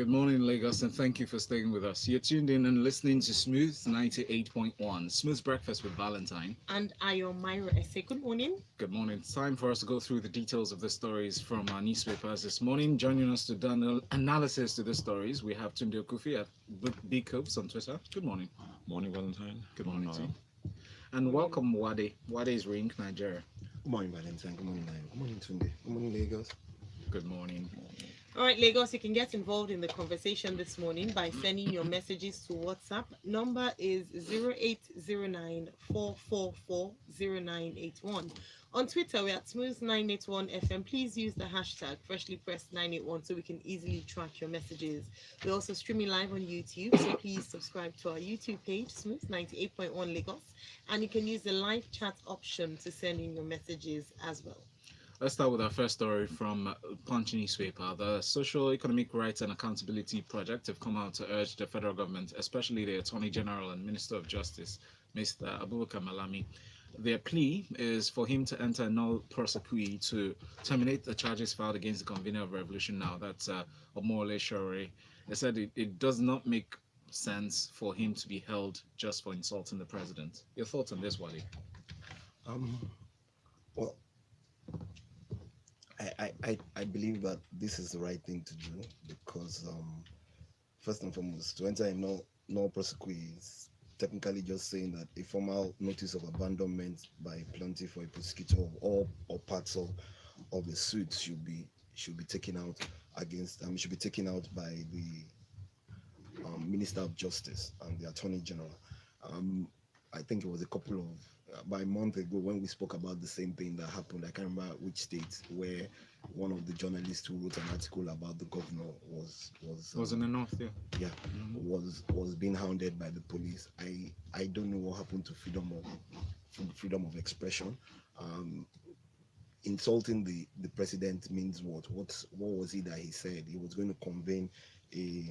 Good morning, Lagos, and thank you for staying with us. You're tuned in and listening to Smooth 98.1, Smooth Breakfast with Valentine. And Ayo Mairo Ese. Good morning. Good morning. It's time for us to go through the details of the stories from our newspapers this morning. Joining us to do an analysis to the stories, we have Tunde Okufi at Big Copes on Twitter. Good morning. Morning, Valentine. Good morning to you. And welcome, Wade. Wade is Ring, Nigeria. Good morning, Valentine. Good morning, Lion. Good morning, Tunde. Good morning, Lagos. Good morning. All right, Lagos, you can get involved in the conversation this morning by sending your messages to WhatsApp. Number is 0809-444-0981. On Twitter, we're at Smooth981FM. Please use the hashtag FreshlyPressed981 so we can easily track your messages. We're also streaming live on YouTube, so please subscribe to our YouTube page, Smooth98.1 Lagos. And you can use the live chat option to send in your messages as well. Let's start with our first story from Punch newspaper. The Social, Economic Rights and Accountability Project have come out to urge the federal government, especially the Attorney General and Minister of Justice, Mr. Abubakar Malami. Their plea is for him to enter a null prosequi to terminate the charges filed against the convener of Revolution Now, that's Omole Sowore. They said it does not make sense for him to be held just for insulting the president. Your thoughts on this, Wally? Well, I believe that this is the right thing to do because, first and foremost, to enter a no prosequi is technically just saying that a formal notice of abandonment by plaintiff for a prosecutor of all or parts of the suit should be taken out should be taken out by the Minister of Justice and the Attorney General. I think it was about a month ago when we spoke about the same thing that happened. I can't remember which state, where one of the journalists who wrote an article about the governor was in the north, yeah. Was being hounded by the police. I don't know what happened to freedom of expression. Insulting the president means what? What was it that he said? He was going to convene a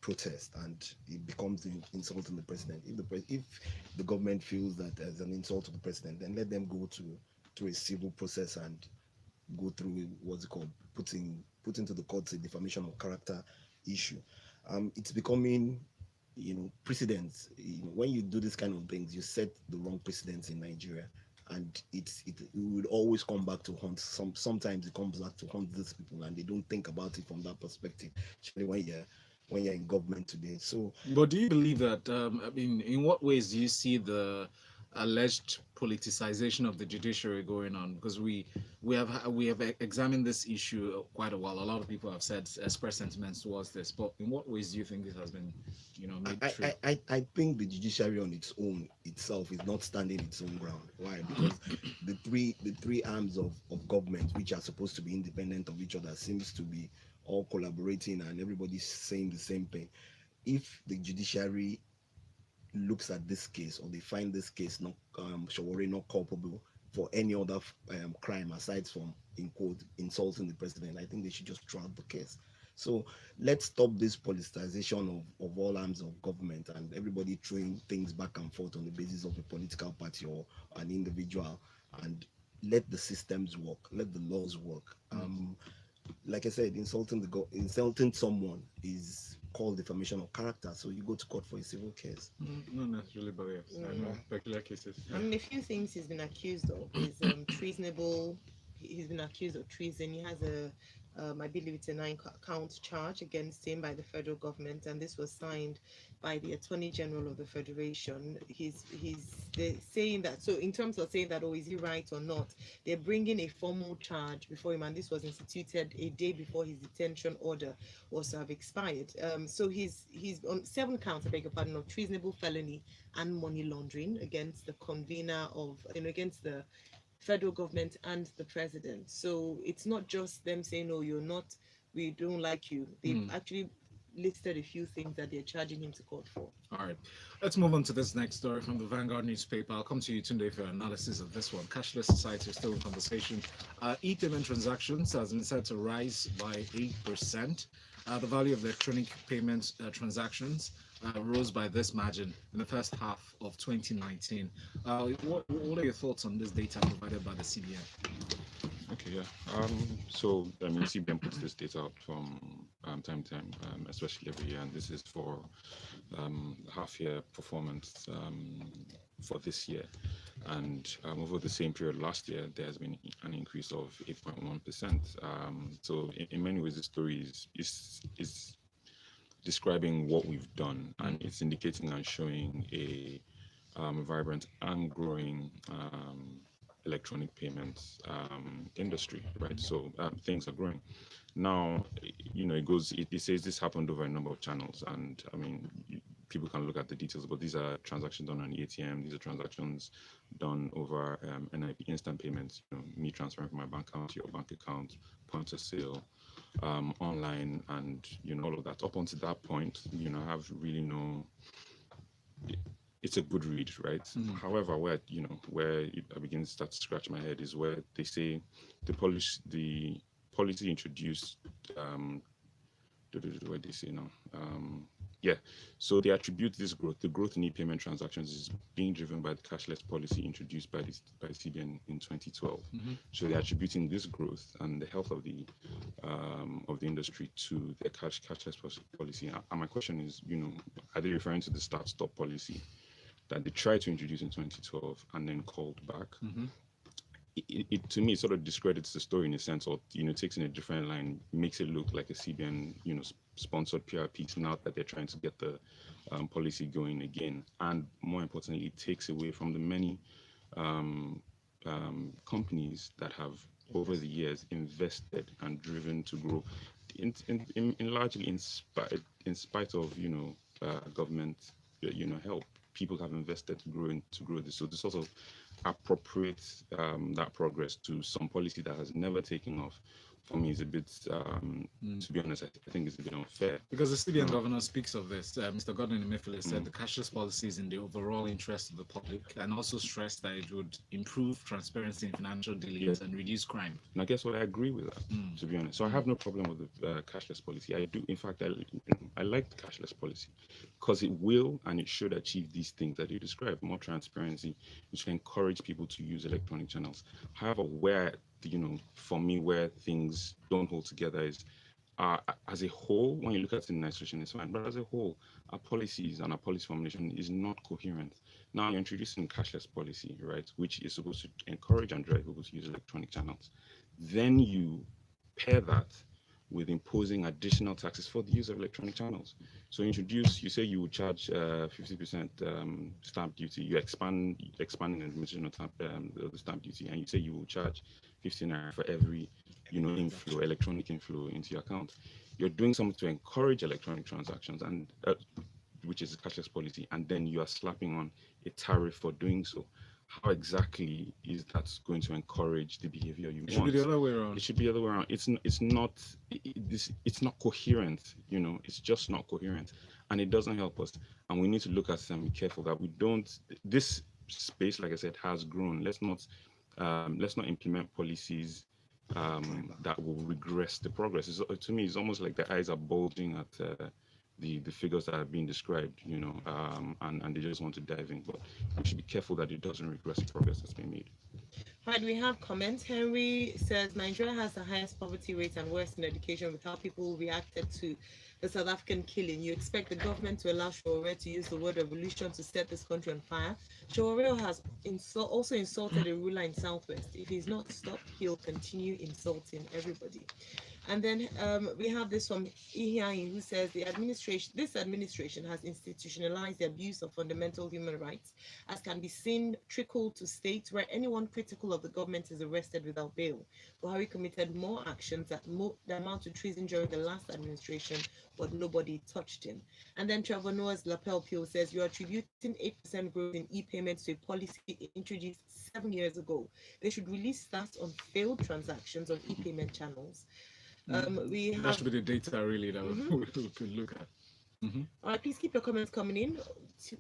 protest, and it becomes insulting the president. If the government feels that as an insult to the president, then let them go to a civil process and go through what's it called, put into the courts a defamation of character issue. It's becoming, precedents. When you do this kind of things, you set the wrong precedents in Nigeria, and it will always come back to haunt. Sometimes it comes back to haunt these people, and they don't think about it from that perspective. Actually, when you're in government today. So, but do you believe that? In what ways do you see the alleged politicization of the judiciary going on? Because we have examined this issue quite a while. A lot of people have expressed sentiments towards this. But in what ways do you think this has been, made true? I think the judiciary on its own itself is not standing its own ground. Why? Because the three arms of government, which are supposed to be independent of each other, seems to be all collaborating and everybody's saying the same thing. If the judiciary looks at this case, or they find this case Sowore not culpable for any other crime aside from, in quote, insulting the president, I think they should just throw out the case. So let's stop this politicization of all arms of government and everybody throwing things back and forth on the basis of a political party or an individual, and let the systems work, let the laws work. Like I said, insulting someone is called defamation of character, so you go to court for a civil case. Not necessarily, but yes, I know peculiar cases. I mean, a few things he's been accused of is treasonable. He's been accused of treason. He has I believe it's a 9-count charge against him by the federal government, and this was signed by the Attorney General of the Federation. They're saying that, so in terms of saying that, is he right or not, they're bringing a formal charge before him, and this was instituted a day before his detention order was to have expired. So he's on 7 counts, I beg your pardon, of treasonable felony and money laundering against the convener of, against the federal government and the president. So it's not just them saying, "Oh, you're not, we don't like you." They've actually listed a few things that they're charging him to court for. All right, let's move on to this next story from the Vanguard newspaper. I'll come to you, Tunde, for analysis of this one. Cashless society is still in conversation. E-payment transactions has been said to rise by 8%. The value of electronic payment transactions rose by this margin in the first half of 2019. What are your thoughts on this data provided by the CBN? Okay, yeah. So CBN puts this data out from time to time, especially every year, and this is for half-year performance for this year. And over the same period last year, there has been an increase of 8.1%. So in many ways, the story is describing what we've done, and it's indicating and showing a vibrant and growing electronic payments industry, right? So things are growing. Now, it says this happened over a number of channels, and I mean, people can look at the details, but these are transactions done on ATM. These are transactions done over NIP instant payments. Me transferring from my bank account to your bank account, point of sale, online, and all of that. Up until that point, I have really no. It's a good read, right? However, where I begin to start to scratch my head is where they say the policy introduced. What they say now? So they attribute this growth, the growth in e-payment transactions, is being driven by the cashless policy introduced by CBN in 2012. So they're attributing this growth and the health of the industry to the cashless policy. And my question is, are they referring to the start-stop policy that they tried to introduce in 2012 and then called back? It to me, it sort of discredits the story in a sense, or takes in a different line, makes it look like a CBN sponsored PR piece now that they're trying to get the policy going again, and more importantly, it takes away from the many companies that have over the years invested and driven to grow, largely in spite of government help. People have invested to grow this. So to sort of appropriate that progress to some policy that has never taken off, for me, is a bit, to be honest, I think it's a bit unfair. Because the CBN governor speaks of this. Mr. Gordon Emefiele said the cashless policy is in the overall interest of the public, and also stressed that it would improve transparency in financial dealings and reduce crime. And I guess what I agree with that, to be honest. So I have no problem with the cashless policy. I do, in fact, I like the cashless policy because it will and it should achieve these things that you described: more transparency, which can encourage people to use electronic channels. However, for me, where things don't hold together is, as a whole, when you look at it in isolation, it's fine, but as a whole, our policies and our policy formulation is not coherent. Now you're introducing cashless policy, right, which is supposed to encourage and drive people to use electronic channels. Then you pair that with imposing additional taxes for the use of electronic channels. So you say you would charge 50% stamp duty. You expanding the admission of the stamp duty, and you say you will charge 15 naira for every electronic inflow into your account. You're doing something to encourage electronic transactions, and which is a cashless policy, and then you are slapping on a tariff for doing so. How exactly is that going to encourage the behavior you want? It should be the other way around. It should be the other way around. It's not coherent. It's just not coherent, and it doesn't help us. And we need to look at it and be careful that we don't. This space, like I said, has grown. Let's not implement policies that will regress the progress. To me, it's almost like the eyes are bulging at the figures that are being described, and they just want to dive in. But we should be careful that it doesn't regress the progress that's been made. Right, we have comments. Henry says Nigeria has the highest poverty rate and worst in education with how people reacted to the South African killing. You expect the government to allow Sowore to use the word revolution to set this country on fire? Sowore has also insulted a ruler in Southwest. If he's not stopped, he'll continue insulting everybody. And then we have this from Ahimie, who says this administration has institutionalized the abuse of fundamental human rights, as can be seen trickle to states where anyone critical of the government is arrested without bail. Buhari committed more actions that amount to treason during the last administration, but nobody touched him. And then Trevor Noah's Lapel Peel says you're attributing 8% growth in e-payments to a policy introduced 7 years ago. They should release stats on failed transactions on e-payment channels. That should be the data really that we could look at. All right, please keep your comments coming in,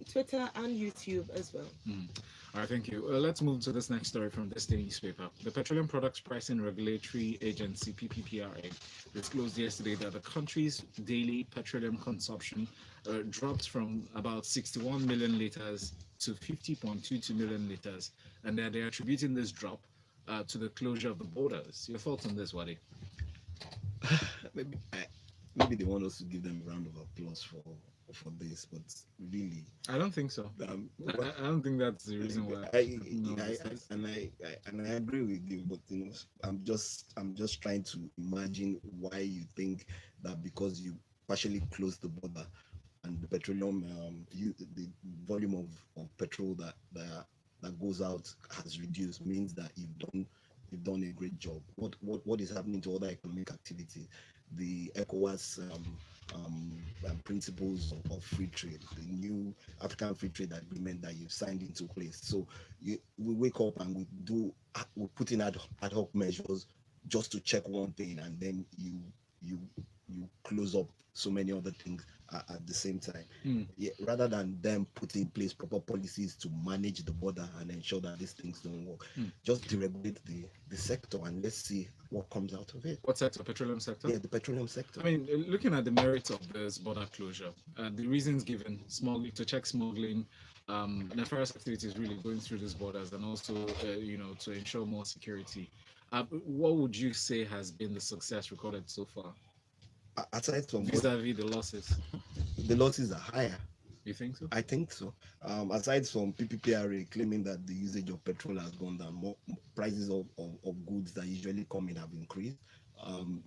Twitter and YouTube as well. All right, thank you. Let's move to this next story from Thisday newspaper. The Petroleum Products Pricing Regulatory Agency, PPPRA, disclosed yesterday that the country's daily petroleum consumption dropped from about 61 million litres to 50.22 million litres, and they're attributing this drop to the closure of the borders. Your thoughts on this, Wadi? Maybe maybe they want us to give them a round of applause for this, but really, I don't think so. I don't think that's the reason why. And I agree with you, but I'm just trying to imagine why you think that because you partially closed the border and the petroleum, the volume of petrol that goes out has reduced means that you've done a great job. What is happening to other economic activities? The ECOWAS principles of free trade, the new African Free Trade Agreement that you've signed into place. So we wake up and we put in ad hoc measures just to check one thing, and then you close up so many other things at the same time. Yeah, rather than them put in place proper policies to manage the border and ensure that these things don't work, just deregulate the sector and let's see what comes out of it. What sector? Petroleum sector? Yeah, the petroleum sector. I mean, looking at the merits of this border closure, the reasons given, to check smuggling, nefarious activities really going through these borders, and also, to ensure more security. What would you say has been the success recorded so far? Aside from vis-a-vis the losses are higher. You think so? I think so. Aside from PPPRA claiming that the usage of petrol has gone down, more prices of goods that usually come in have increased.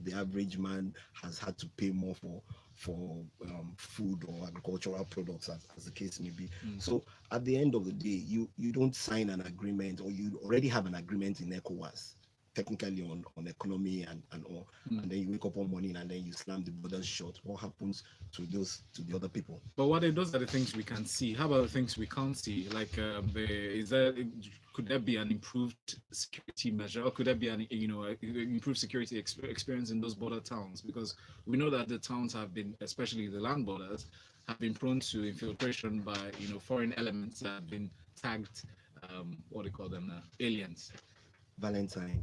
The average man has had to pay more for food or agricultural products, as the case may be. So at the end of the day, you don't sign an agreement, or you already have an agreement in ECOWAS, technically on economy and all, and then you wake up one morning and then you slam the borders shut. What happens to the other people? But those are the things we can see. How about the things we can't see? Like, could there be an improved security measure, or could there be an improved security experience in those border towns? Because we know that the towns have been, especially the land borders, have been prone to infiltration by foreign elements that have been tagged, what do you call them now, aliens. Valentine,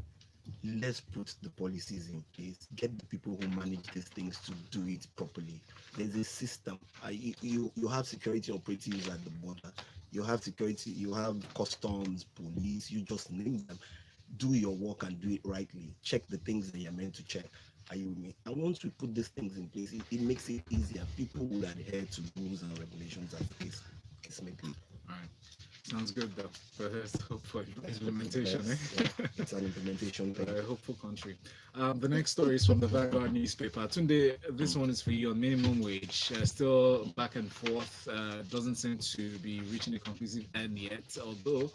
let's put the policies in place, get the people who manage these things to do it properly. There's a system. You have security operatives at the border, you have security, you have customs, police, you just name them. Do your work and do it rightly. Check the things that you're meant to check. And once we put these things in place, it makes it easier. People will adhere to rules and regulations as the case may be. All right. Sounds good though. But let's hope for implementation. It's an implementation thing. A hopeful country. The next story is from the Vanguard newspaper. Tunde, this one is for you on minimum wage. Still back and forth. Doesn't seem to be reaching a conclusive end yet. Although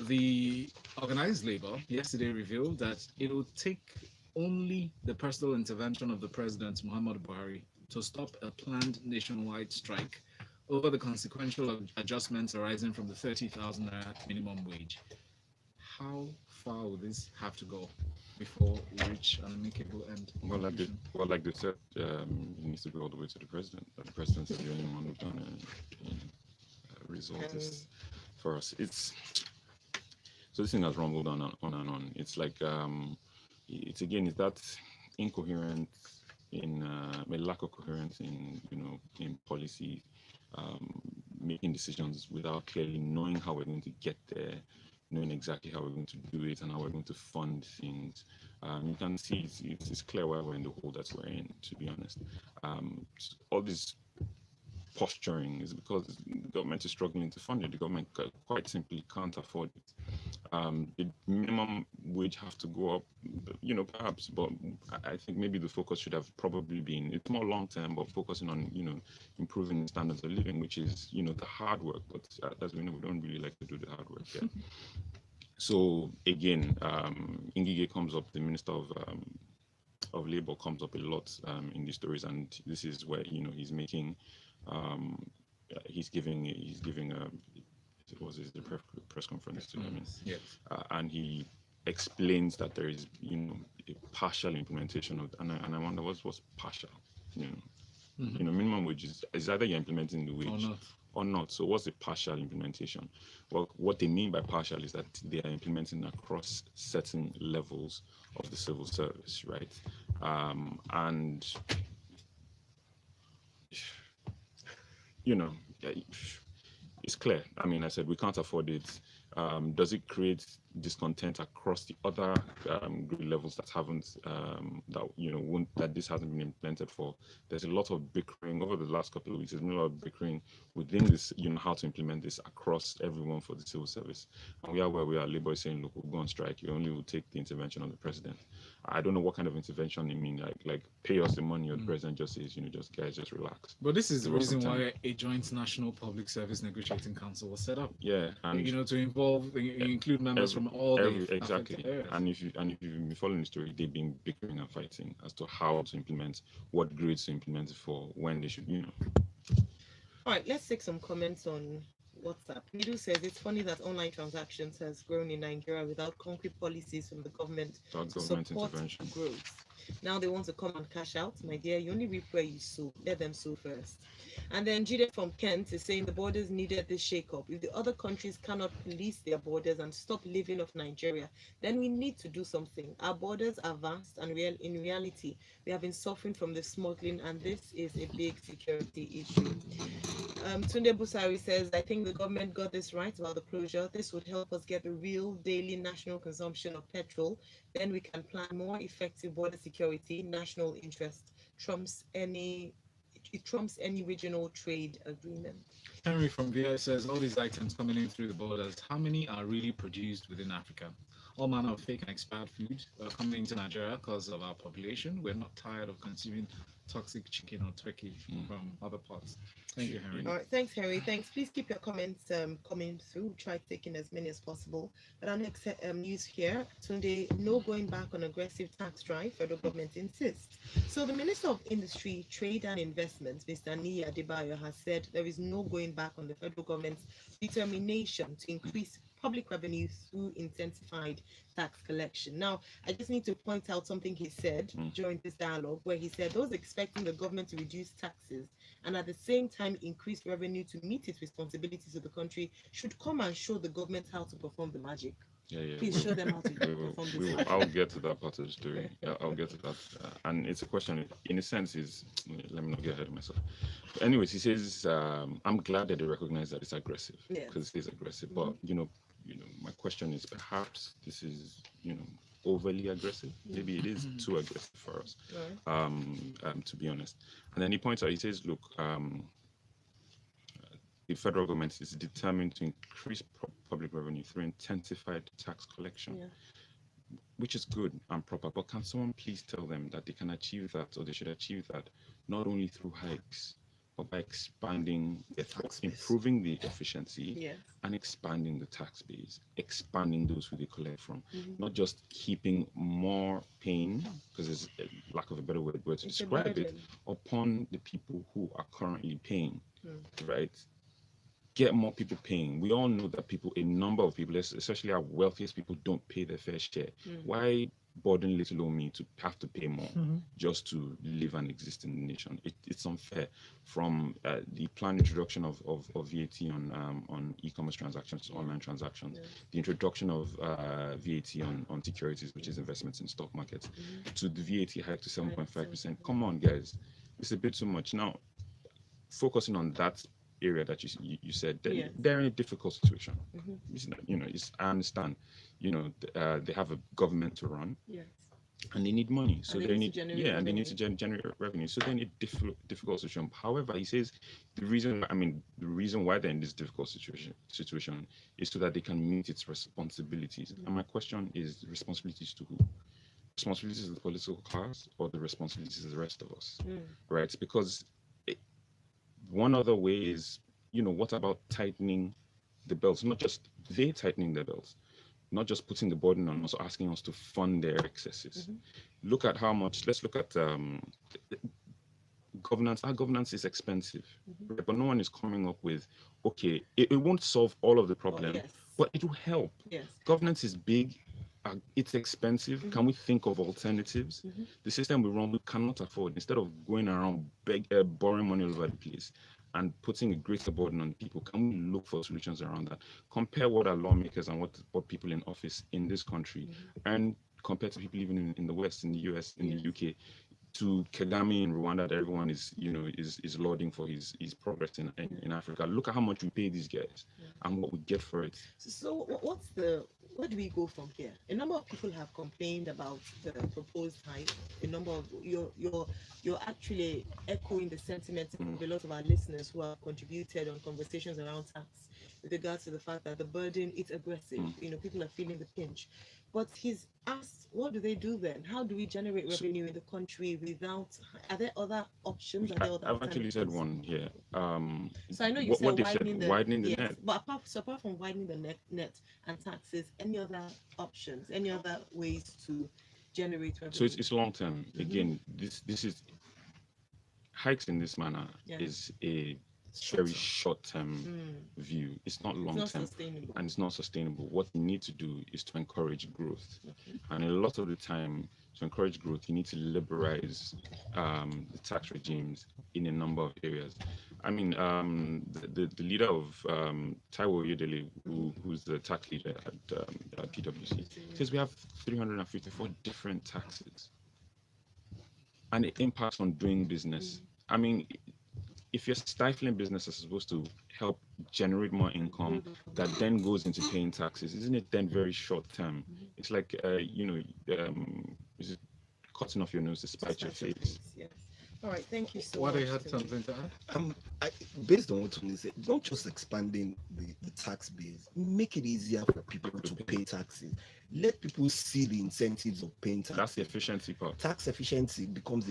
the organized labor yesterday revealed that it will take only the personal intervention of the president, Muhammadu Buhari, to stop a planned nationwide strike over the consequential adjustments arising from the 30,000 minimum wage. How far will this have to go before we reach an amicable end? Well, like they said, it needs to go all the way to the president. The president is the only one who's going to resolve this for us. So this thing has rumbled on and on. It's like it's that incoherent in a lack of coherence in policy. Making decisions without clearly knowing how we're going to get there, knowing exactly how we're going to do it and how we're going to fund things. You can see it's clear why we're in the hole that we're in, to be honest. All this posturing is because the government is struggling to fund it. The government quite simply can't afford it. The minimum wage have to go up, perhaps, but I think maybe the focus should have probably been, it's more long term, but focusing on, improving the standards of living, which is, the hard work. But as we know, we don't really like to do the hard work yet. So again, Ngige comes up, the Minister of Labour comes up a lot in these stories, and this is where he's making, he's giving the press conference to them, yes. And he explains that there is a partial implementation of, and I wonder what's partial, minimum wage is either you're implementing the wage or not. So what's the partial implementation? Well, what they mean by partial is that they are implementing across certain levels of the civil service, right? And it's clear. I mean, I said we can't afford it. Does it create discontent across the other grade levels that haven't that this hasn't been implemented for. There's a lot of bickering over the last couple of weeks. There's been a lot of bickering within this, how to implement this across everyone for the civil service. And we are where we are. Labour is saying, look, we'll go on strike. You only will take the intervention of the president. I don't know what kind of intervention you mean, like pay us the money, or the president just says, just relax. But this is the reason why a joint national public service negotiating council was set up. Yeah, and to include members from all exactly. And if you've been following the story, they've been bickering and fighting as to how to implement, what grades to implement it for, when they should, All right, let's take some comments on WhatsApp. Midu says it's funny that online transactions has grown in Nigeria without concrete policies from the government to support growth. Now they want to come and cash out. My dear, you only reap where you sow. Let them sow first. And then Jide from Kent is saying the borders needed this shake-up. If the other countries cannot police their borders and stop living off Nigeria, then we need to do something. Our borders are vast, and in reality, we have been suffering from the smuggling, and this is a big security issue. Tunde Busari says, I think the government got this right about the closure. This would help us get the real daily national consumption of petrol. Then we can plan more effective border security. National interest trumps any regional trade agreement. Henry from VI says, all these items coming in through the borders, how many are really produced within Africa? All manner of fake and expired food coming into Nigeria because of our population. We're not tired of consuming toxic chicken or turkey from other parts. Thank you, Henry. All right, thanks, Henry. Thanks. Please keep your comments coming through. Try taking as many as possible. But our next news here, Tunde, no going back on aggressive tax drive. Federal government insists. So the Minister of Industry, Trade and Investment, Mr. Niyi Adebayo, has said there is no going back on the federal government's determination to increase public revenue through intensified tax collection. Now, I just need to point out something he said during this dialogue, where he said those expecting the government to reduce taxes and at the same time increase revenue to meet its responsibilities to the country should come and show the government how to perform the magic. Please show them how to perform this magic. I'll get to that part of the story. I'll get to that. And it's a question, in a sense, let me not get ahead of myself. But anyways, he says, I'm glad that they recognize that it's aggressive, because it is aggressive. But, my question is, perhaps this is, overly aggressive. Maybe it is too aggressive for us, to be honest. And then he points out, he says, look, the federal government is determined to increase public revenue through intensified tax collection, which is good and proper. But can someone please tell them that they can achieve that, or they should achieve that, not only through hikes, but by expanding the tax, improving the efficiency, and expanding the tax base, expanding those who they collect from, not just keeping more pain, because there's a lack of a better word to describe it, upon the people who are currently paying, right? Get more people paying. We all know that a number of people, especially our wealthiest people, don't pay their fair share. Why burden little old me to have to pay more just to live and exist in the nation? It's unfair. From the planned introduction of VAT on e-commerce transactions, online transactions, the introduction of VAT on securities, which is investments in stock markets, to the VAT hike to 7.5%. Come on, guys, it's a bit too much. Now, focusing on that area that you said, they're in a difficult situation. I understand. They have a government to run, and they need money, so they need to generate revenue. So they're in a difficult situation. However, he says the reason why they're in this difficult situation is so that they can meet its responsibilities. And my question is, responsibilities to who? Responsibilities of the political class, or the responsibilities of the rest of us, right? Because one other way is, what about tightening the belts? Not just they tightening their belts, not just putting the burden on us, asking us to fund their excesses. Look at how much, let's look at governance. Our governance is expensive, right? But no one is coming up with, okay, it won't solve all of the problem, but it will help. Governance is big. It's expensive. Can we think of alternatives? The system we run, we cannot afford. Instead of going around borrowing money all over the place and putting a greater burden on people, can we look for solutions around that? Compare what our lawmakers and what people in office in this country and compare to people even in the West, in the US, in the UK. to Kagame in Rwanda that everyone is, is lauding for his progress in Africa. Look at how much we pay these guys and what we get for it. So where do we go from here? A number of people have complained about the proposed hike. A number of you're actually echoing the sentiments of a lot of our listeners who have contributed on conversations around tax with regards to the fact that the burden is aggressive. People are feeling the pinch. But he's asked, what do they do then? How do we generate revenue in the country without? Are there other options? I've actually said one here. So I know you said widening the net. But apart from widening the net and taxes, any other options? Any other ways to generate revenue? So it's long term. Again, this is hikes in this manner is a very short-term view. It's not long-term, and it's not sustainable. What you need to do is to encourage growth, and a lot of the time, to encourage growth, you need to liberalize the tax regimes in a number of areas. I mean, the leader of Taiwo Oyedele, who's the tax leader at PwC, says we have 354 different taxes, and it impacts on doing business. I mean, if you're stifling business is supposed to help generate more income that then goes into paying taxes, isn't it then very short term? It's like is it cutting off your nose to spite your face? Yes. All right, thank you so much. What you had something to add? Based on what Tunde said, not just expanding the tax base, make it easier for people to pay taxes. Let people see the incentives of paying taxes. That's the efficiency part. Tax efficiency becomes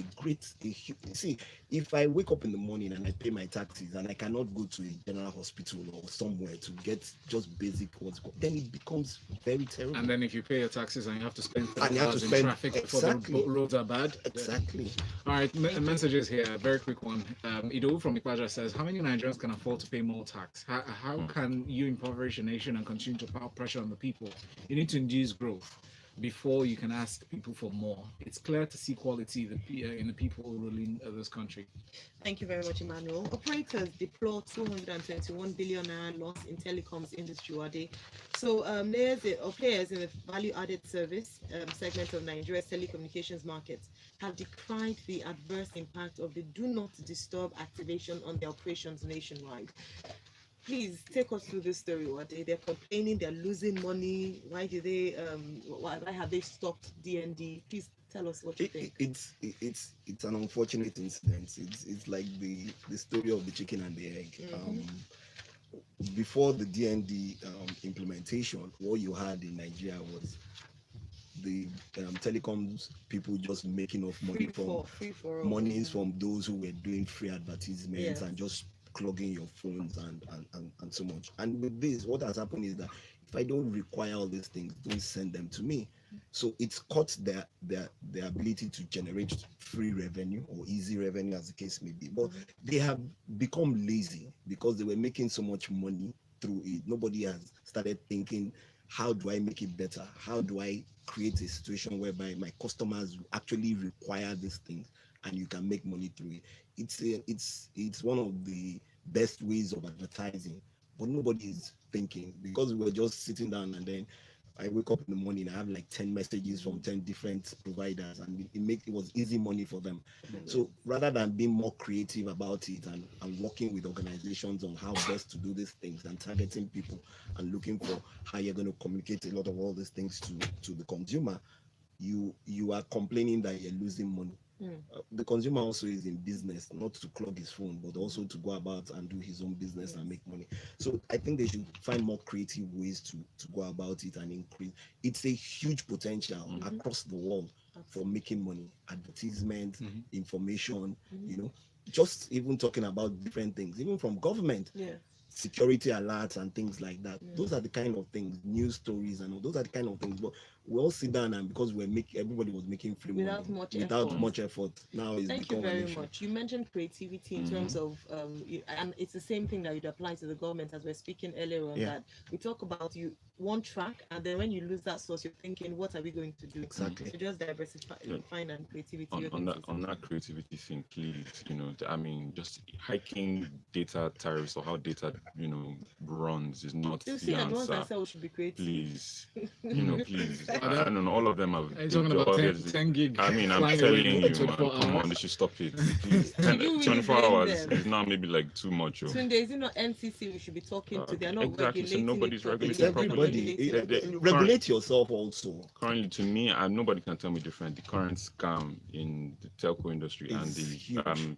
see, if I wake up in the morning and I pay my taxes and I cannot go to a general hospital or somewhere to get just basic then it becomes very terrible. And then if you pay your taxes and you have to spend hours in traffic before the roads are bad. Exactly. All right, messages here. A very quick one. Ido from Ikwaja says, how many Nigerians can afford to pay more tax? How can you impoverish a nation and continue to put pressure on the people? You need to induce growth before you can ask people for more. It's clear to see quality in the people ruling this country. Thank you very much, Emmanuel. Operators deplore 221 billion loss in telecoms industry today. So players in the value-added service segment of Nigeria's telecommunications markets have decried the adverse impact of the do not disturb activation on their operations nationwide. Please take us through this story. They're complaining, they're losing money. Why have they stopped DND? Please tell us what you think. It's an unfortunate incident. It's like the story of the chicken and the egg. Before the DND implementation, what you had in Nigeria was the telecoms people just making off money from those who were doing free advertisements and just clogging your phones and so much. And with this, what has happened is that if I don't require all these things, don't send them to me. So it's cut their ability to generate free revenue or easy revenue, as the case may be. But they have become lazy because they were making so much money through it. Nobody has started thinking, how do I make it better? How do I create a situation whereby my customers actually require these things and you can make money through it? It's one of the best ways of advertising, but nobody is thinking, because we're just sitting down and then I wake up in the morning, I have like 10 messages from 10 different providers, and it was easy money for them. So rather than being more creative about it and working with organizations on how best to do these things and targeting people and looking for how you're going to communicate a lot of all these things to the consumer, you are complaining that you're losing money. The consumer also is in business, not to clog his phone, but also to go about and do his own business and make money. So I think they should find more creative ways to go about it and increase. It's a huge potential across the world for making money, advertisement, information, just even talking about different things, even from government. Security alerts and things like that. Those are the kind of things, news stories and all. Those are the kind of things. But we all sit down, and because everybody was making free money without much effort. Now it's Thank you very much. You mentioned creativity in terms of, and it's the same thing that you'd apply to the government, as we're speaking earlier on. That we talk about one track, and then when you lose that source, you're thinking, what are we going to do? Exactly. So just diversify, find and creativity. On that creativity thing, please, I mean, just hiking data tariffs or how data, runs is not the answer. We should be creative. Please, please. I don't know. All of them have. Are you talking about 10 gig? I mean, I'm flying telling away you, in 24 man. Come on, hours? they should stop it. Please. 24 blame hours them? is now maybe like too much. Oh. Tunde, is it not NCC we should be talking to? They're not Exactly. So regulating nobody's it properly. It's regulating everybody. properly. Regulate yourself also. Currently, to me, and nobody can tell me different. The current scam in the telco industry and It's the huge.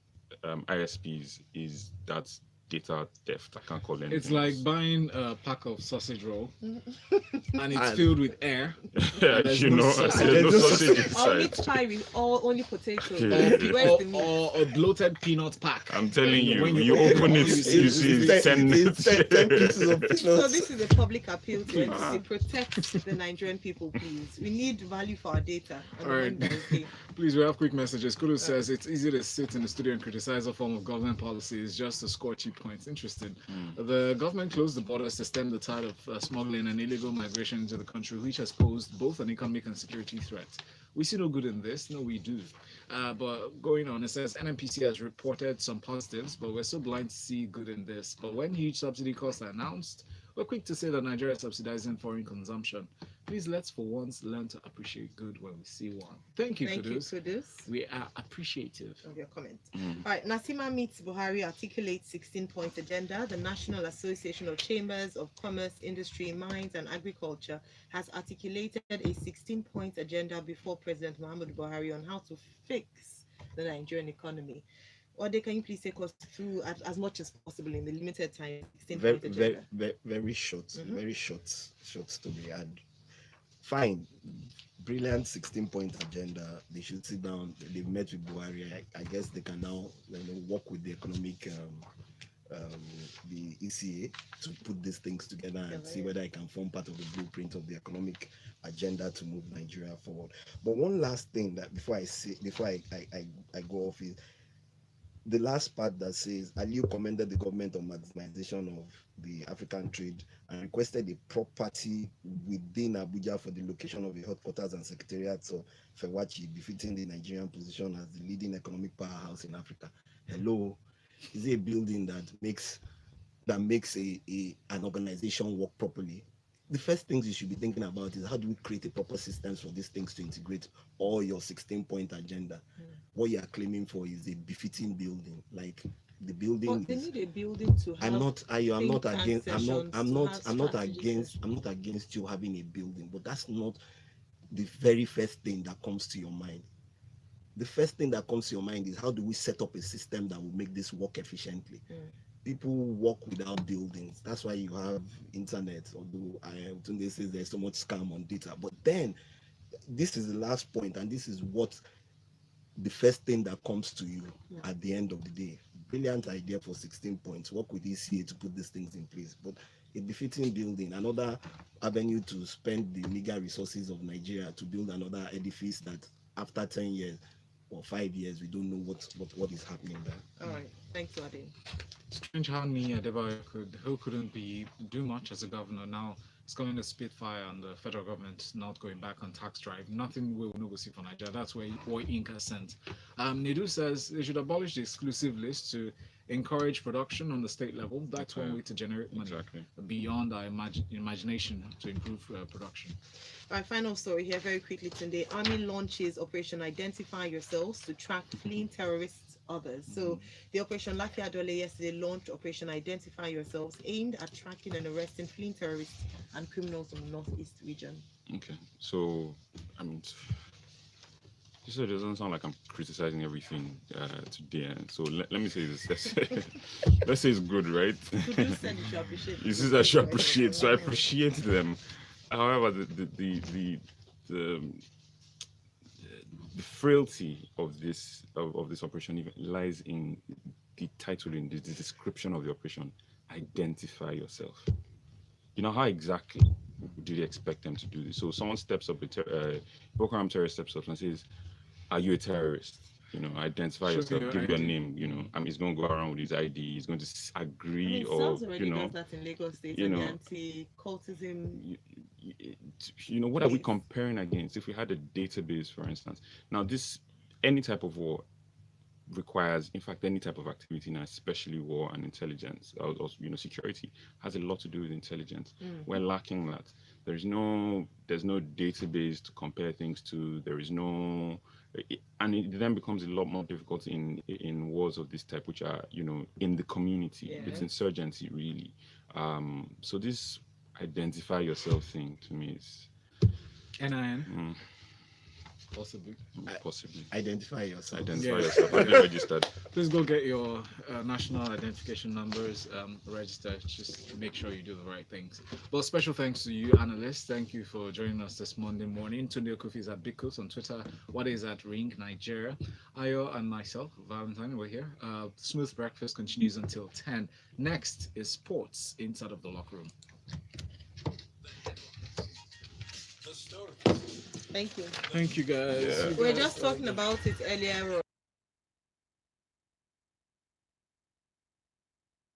ISPs is that data theft. I can't call it anything It's like else. buying a pack of sausage roll and it's And- filled with air. There's you no know, sausage. there's no There's no sausage Or meat inside. pie with only potatoes. Yeah. Where's the meat? Or a bloated peanut pack. I'm telling you, When you open it, you see It's 10 10 pieces of peanuts. So this is a public appeal to Please. NCC. Protect the Nigerian people, please. We need value for our data. And the Alright. money that we pay. Please, we have quick messages. Kudu says it's easy to sit in the studio and criticize a form of government policies just to score cheap points. Interesting. The government closed the borders to stem the tide of smuggling and illegal migration into the country, which has posed both an economic and security threat. We see no good in this. No, we do. But going on, it says NNPC has reported some positives, but we're so blind to see good in this. But when huge subsidy costs are announced, we're quick to say that Nigeria is subsidizing foreign consumption. Please let's for once learn to appreciate good when we see one. Thank you, Thank you, Kudus. Kudus, We are appreciative. of your comment. Mm. All right, NACCIMA meets Buhari articulates 16-point agenda. The National Association of Chambers of Commerce, Industry, Mines and Agriculture has articulated a 16-point agenda before President Muhammadu Buhari on how to fix the Nigerian economy. Ode, can you please take us through as much as possible in the limited time 16-point agenda? Very short, Mhm. very short story. And fine, brilliant 16-point agenda. They should sit down. They've met with Buhari. I guess they can now work with the economic, the ECA to put these things together and see whether it can form part of the blueprint of the economic agenda to move Nigeria forward. But one last thing that before I go off is the last part that says Aliyu commended the government on maximization of the African trade and requested a property within Abuja for the location of the headquarters and secretariat of Fewachi, befitting the Nigerian position as the leading economic powerhouse in Africa. Hello, is it a building that makes an organization work properly? The first things you should be thinking about is how do we create a proper systems for these things to integrate all your 16-point agenda. What you are claiming for is a befitting building, like the building. But they need a building to have. I'm not think tank against. sessions I'm to not have strategy sessions. against you having a building, but that's not the very first thing that comes to your mind. The first thing that comes to your mind is how do we set up a system that will make this work efficiently. People work without buildings. That's why you have internet, although Tunde says there's so much scam on data. But then this is the last point, and this is what the first thing that comes to you at the end of the day. Brilliant idea for 16 points. Work with ECA to put these things in place. But a befitting building, another avenue to spend the meager resources of Nigeria to build another edifice that after 10 years or 5 years, we don't know what is happening there. All right, thanks, Ade. Strange how Ni Adebayo couldn't do much as a governor. Now it's going to spit fire on the federal government not going back on tax drive. Nothing will negotiate for Nigeria. That's where Inca sent. Nidu says they should abolish the exclusive list to encourage production on the state level. That's one way to generate money beyond our imagination to improve production. All right, final story here very quickly today. Army launches Operation Identify Yourselves to track fleeing terrorists others. So the Operation Lafia Dole yesterday launched Operation Identify Yourselves aimed at tracking and arresting fleeing terrorists and criminals from the Northeast region. Okay, so I mean, so it doesn't sound like I'm criticizing everything today. And so let me say this. Let's say it's good, right? You said you should appreciate. This is I should appreciate. So I appreciate them. However, the frailty of this operation even lies in the title, in the description of the operation. Identify yourself. You know, how exactly do they expect them to do this? So someone steps up, Boko Haram terrorist steps up and says, "Are you a terrorist? You know, identify yourself, give your name. You know, I mean, he's going to go around with his ID. He's going to agree, or already does that in Lagos State. you know, anti-cultism. You know, what are we comparing against? If we had a database, for instance, now any type of war requires, in fact, any type of activity now, especially war and intelligence, or you know, security has a lot to do with intelligence. We're lacking that. there's no database to compare things to. There is no, and it then becomes a lot more difficult in wars of this type, which are in the community. Yeah. It's insurgency really. So this identify yourself thing to me is NIN, possibly. possibly Identify yourself. identify Yeah. yourself. Have you registered? Please go get your national identification numbers registered. Just make sure you do the right things. But special thanks to you, analysts. Thank you for joining us this Monday morning. Tunde Okufi is at Bigcoats on Twitter. What is at Ring Nigeria? Ayo and myself, Valentine, we're here. Smooth Breakfast continues until 10. Next is sports inside of the locker room. Thank you. Thank you, guys. Yeah. You We were guys just are talking about it earlier on.